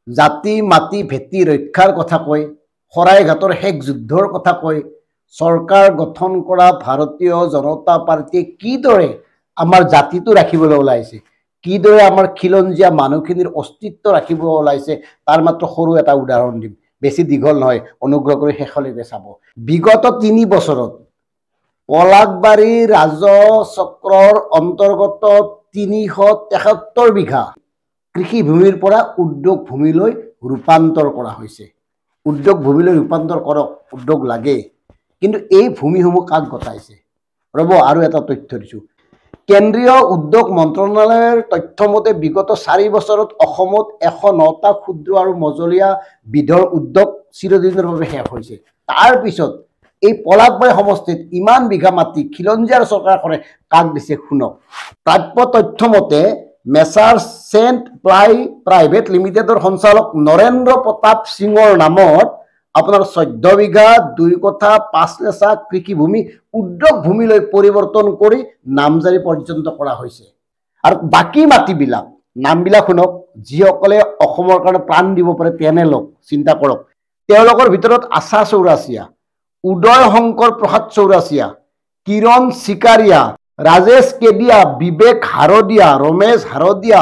জাতি মাটি ভেটি ৰক্ষাৰ কথা কয়, শৰাইঘাটৰ শেষ যুদ্ধৰ কথা কয়, চৰকাৰ গঠন কৰা ভাৰতীয় জনতা পাৰ্টীয়ে কিদৰে আমাৰ জাতিটো ৰাখিবলৈ ওলাইছে, কিদৰে আমাৰ খিলঞ্জীয়া মানুহখিনিৰ অস্তিত্ব ৰাখিব ওলাইছে, তাৰ মাত্ৰ সৰু এটা উদাহৰণ দিম। বেছি দীঘল নহয়, অনুগ্ৰহ কৰি শেষলৈকে চাব। বিগত ৩ বছৰত পলাশবাৰী ৰাজহ চক্ৰৰ অন্তৰ্গত ৩৭৩ বিঘা কৃষিভূমিৰ পৰা উদ্যোগ ভূমিলৈ ৰূপান্তৰ কৰা হৈছে। উদ্যোগ ভূমিলৈ ৰূপান্তৰ কৰক, উদ্যোগ লাগে, কিন্তু এই ভূমিসমূহ কাক গতাইছে? ৰ'ব, আৰু এটা তথ্য দিছোঁ। কেন্দ্ৰীয় উদ্যোগ মন্ত্ৰণালয়ৰ তথ্যমতে বিগত ৪ বছৰত অসমত ১০৯টা ক্ষুদ্ৰ আৰু মজলীয়া বিধৰ উদ্যোগ চিৰদিনৰ বাবে শেষ হৈছে। তাৰ পিছত এই পলাশবাৰী সমষ্টিত ইমান বিঘা মাটি খিলঞ্জীয়াৰ চৰকাৰখনে কাক দিছে শুনক। প্ৰাপ্য তথ্যমতে মেছাৰ্ছ চেণ্ট প্লাই প্ৰাইভেট লিমিটেডৰ সঞ্চালক নৰেন্দ্ৰ প্ৰতাপ সিঙৰ নামত আপোনাৰ ১৪ বিঘা ২ কঠা ৫ লেচা কৃষিভূমি উদ্যোগ ভূমিলৈ পৰিৱৰ্তন কৰি নামজাৰি পৰ্যন্ত কৰা হৈছে। আৰু বাকী মাটিবিলাক নামবিলাক শুনক, যিসকলে অসমৰ কাৰণে প্ৰাণ দিব পাৰে তেনে লোক চিন্তা কৰক। তেওঁলোকৰ ভিতৰত আশা চৌৰাচিয়া, উদয় শংকৰ প্ৰসাদ চৌৰাচিয়া, কিৰণ চিকাৰীয়া, ৰাজেশ কেডিয়া, বিবেক হাৰদিয়া, ৰমেশ হাৰদিয়া,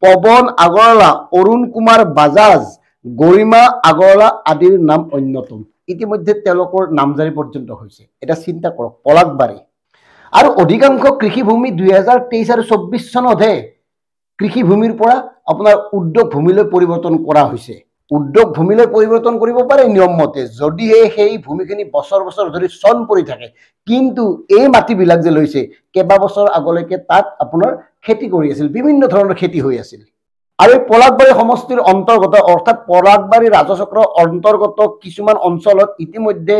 পৱন আগৰৱালা, অৰুণ কুমাৰ বাজাজ, গৰিমা আগৰৱালা আদিৰ নাম অন্যতম। ইতিমধ্যে তেওঁলোকৰ নামজাৰি পৰ্যন্ত হৈছে। এতিয়া চিন্তা কৰক, পলাশবাৰী আৰু অধিকাংশ কৃষিভূমি ২০২৩ আৰু ২৪ চনতহে কৃষিভূমিৰ পৰা আপোনাৰ উদ্যোগ ভূমিলৈ পৰিৱৰ্তন কৰা হৈছে। উদ্যোগ ভূমিলৈ পৰিৱৰ্তন কৰিব পাৰে নিয়ম মতে, যদিহে সেই ভূমিখিনি বছৰ বছৰ ধৰি চন পৰি থাকে। কিন্তু এই মাটিবিলাক যে লৈছে, কেইবাবছৰ আগলৈকে তাত আপোনাৰ খেতি কৰি আছিল, বিভিন্ন ধৰণৰ খেতি হৈ আছিল। আৰু এই পলাশবাৰী সমষ্টিৰ অন্তৰ্গত অৰ্থাৎ পলাশবাৰী ৰাজচক্ৰৰ অন্তৰ্গত কিছুমান অঞ্চলত ইতিমধ্যে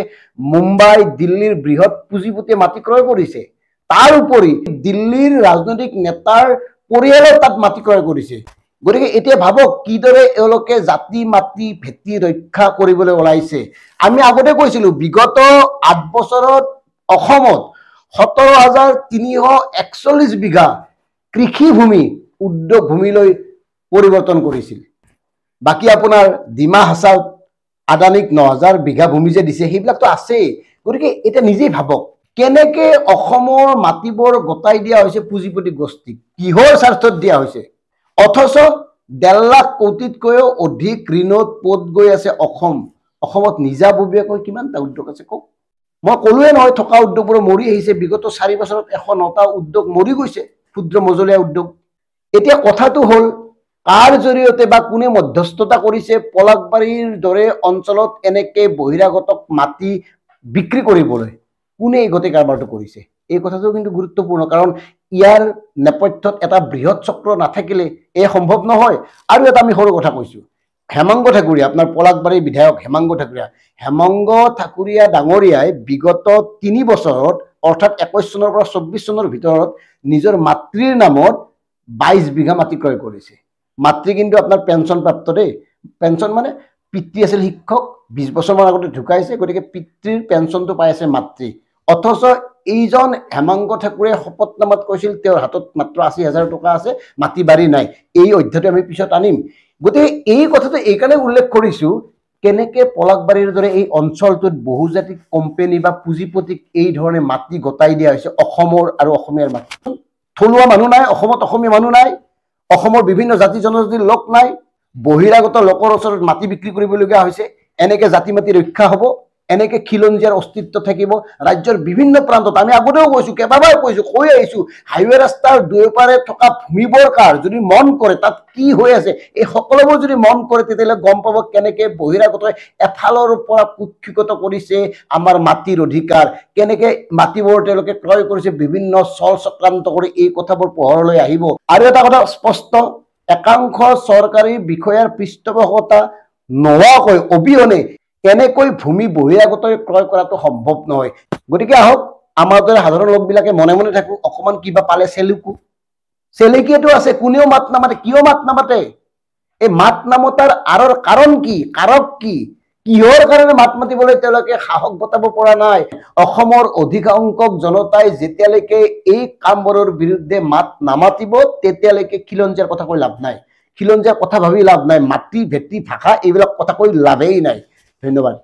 মুম্বাই, দিল্লীৰ বৃহৎ পুঁজিপতিয়ে মাটি ক্ৰয় কৰিছে। তাৰ উপৰি দিল্লীৰ ৰাজনৈতিক নেতাৰ পৰিয়ালে তাত মাটি ক্ৰয় কৰিছে। গতিকে এতিয়া ভাবক কিদৰে এওঁলোকে জাতি মাটি ভেটি ৰক্ষা কৰিবলৈ ওলাইছে। আমি আগতে কৈছিলোঁ, বিগত ৮ বছৰত অসমত ১৭,৩৪১ বিঘা কৃষিভূমি উদ্যোগ ভূমিলৈ পৰিৱৰ্তন কৰিছিল। বাকী আপোনাৰ ডিমা হাছাওত আদানীক ৯,০০০ বিঘা ভূমি যে দিছে, সেইবিলাকতো আছেই। গতিকে এতিয়া নিজেই ভাবক, কেনেকে অসমৰ মাটিবোৰ গতাই দিয়া হৈছে পুঁজিপতি গোষ্ঠীক, কিহৰ স্বাৰ্থত দিয়া হৈছে? অথচ ১.৫ লাখ কোটিতকৈও অধিক ঋণত পত গৈ আছে অসম। অসমত নিজাববীয়াকৈ কিমানটা উদ্যোগ আছে কওক? মই ক'লোৱে নহয়, থকা উদ্যোগবোৰ মৰি আহিছে। বিগত ৪ বছৰত ১০৯টা উদ্যোগ মৰি গৈছে, ক্ষুদ্ৰ মজলীয়া উদ্যোগ। এতিয়া কথাটো হ'ল, কাৰ জৰিয়তে বা কোনে মধ্যস্থতা কৰিছে পলাশবাৰীৰ দৰে অঞ্চলত এনেকে বহিৰাগতক মাটি বিক্ৰী কৰিবলৈ? কোনে এই গোটেই কাৰবাৰটো কৰিছে? এই কথাটো কিন্তু গুৰুত্বপূৰ্ণ, কাৰণ ইয়াৰ নেপথ্যত এটা বৃহৎ চক্ৰ নাথাকিলে এই সম্ভৱ নহয়। আৰু এটা আমি সৰু কথা কৈছোঁ, হেমাংগ ঠাকুৰীয়া, আপোনাৰ পলাশবাৰীৰ বিধায়ক হেমাংগ ঠাকুৰীয়া। হেমাংগ ঠাকুৰীয়া ডাঙৰীয়াই বিগত ৩ বছৰত অৰ্থাৎ ২১ চনৰ পৰা ২৪ চনৰ ভিতৰত নিজৰ মাতৃৰ নামত ২২ বিঘা মাটি ক্ৰয় কৰিছে। মাতৃ কিন্তু আপোনাৰ পেঞ্চন প্ৰাপ্ত দেই। পেঞ্চন মানে পিতৃ আছিল শিক্ষক, ২০ বছৰমান আগতে ঢুকাইছে, গতিকে পিতৃৰ পেঞ্চনটো পাই আছে মাতৃ। অথচ এইজন হেমাংগ ঠাকুৰে শপতনামাত কৈছিল তেওঁৰ হাতত মাত্ৰ ৮০,০০০ টকা আছে, মাটি বাৰী নাই। এই অধ্যায়টো আমি পিছত আনিম। গতিকে এই কথাটো এইকাৰণে উল্লেখ কৰিছোঁ, কেনেকে পলাশবাৰীৰ দৰে এই অঞ্চলটোত বহুজাতিক কোম্পানী বা পুঁজিপতিক এই ধৰণে মাটি গতাই দিয়া হৈছে অসমৰ আৰু অসমীয়াৰ মাটি। থলুৱা মানুহ নাই অসমত, অসমীয়া মানুহ নাই, অসমৰ বিভিন্ন জাতি জনজাতিৰ লোক নাই, বহিৰাগত লোকৰ ওচৰত মাটি বিক্ৰী কৰিবলগীয়া হৈছে। এনেকে জাতি মাটি ৰক্ষা হ'ব, এনেকে খিলঞ্জীয়াৰ অস্তিত্ব থাকিব ৰাজ্যৰ বিভিন্ন প্ৰান্তত। আমি আগতেও কৈছোঁ, কেইবাবাৰ কৈছোঁ, কৈ আহিছোঁ, হাইৱে ৰাস্তাৰ দুয়োপাৰে থকা ভূমিবোৰ কাৰ? যদি মন কৰে তাত কি হৈ আছে, এই সকলোবোৰ যদি মন কৰে, তেতিয়াহ'লে গম পাব কেনেকে বহিৰাগতই এফালৰ পৰা কুক্ষিগত কৰিছে আমাৰ মাটিৰ অধিকাৰ, কেনেকে মাটিবোৰ তেওঁলোকে ক্ৰয় কৰিছে বিভিন্ন ছল চক্ৰান্ত কৰি। এই কথাবোৰ পোহৰলৈ আহিব। আৰু এটা কথা স্পষ্ট, একাংশ চৰকাৰী বিষয়াৰ পৃষ্ঠপোষকতা নোহোৱাকৈ অবিহনে এনেকৈ ভূমি বহিৰাগতই ক্ৰয় কৰাটো সম্ভৱ নহয়। গতিকে আহক, আমাৰ দৰে সাধাৰণ লোকবিলাকে মনে মনে থাকোঁ, অকণমান কিবা পালে চেলুকো। চেলেকিয়েতো আছে, কোনেও মাত নামাতে। কিয় মাত নামাতে? এই মাত নামতাৰ আঁৰৰ কাৰণ কি, কাৰক কি, কিহৰ কাৰণে মাত মাতিবলৈ তেওঁলোকে সাহস বটাব পৰা নাই? অসমৰ অধিকাংশ জনতাই যেতিয়ালৈকে এই কামবোৰৰ বিৰুদ্ধে মাত নামাতিব, তেতিয়ালৈকে খিলঞ্জীয়াৰ কথা কৈ লাভ নাই। খিলঞ্জীয়াৰ কথা ভাবি লাভ নাই, মাতৃ ভেটি ভাষা এইবিলাক কথা কৈ লাভেই নাই। ধন্যবাদ।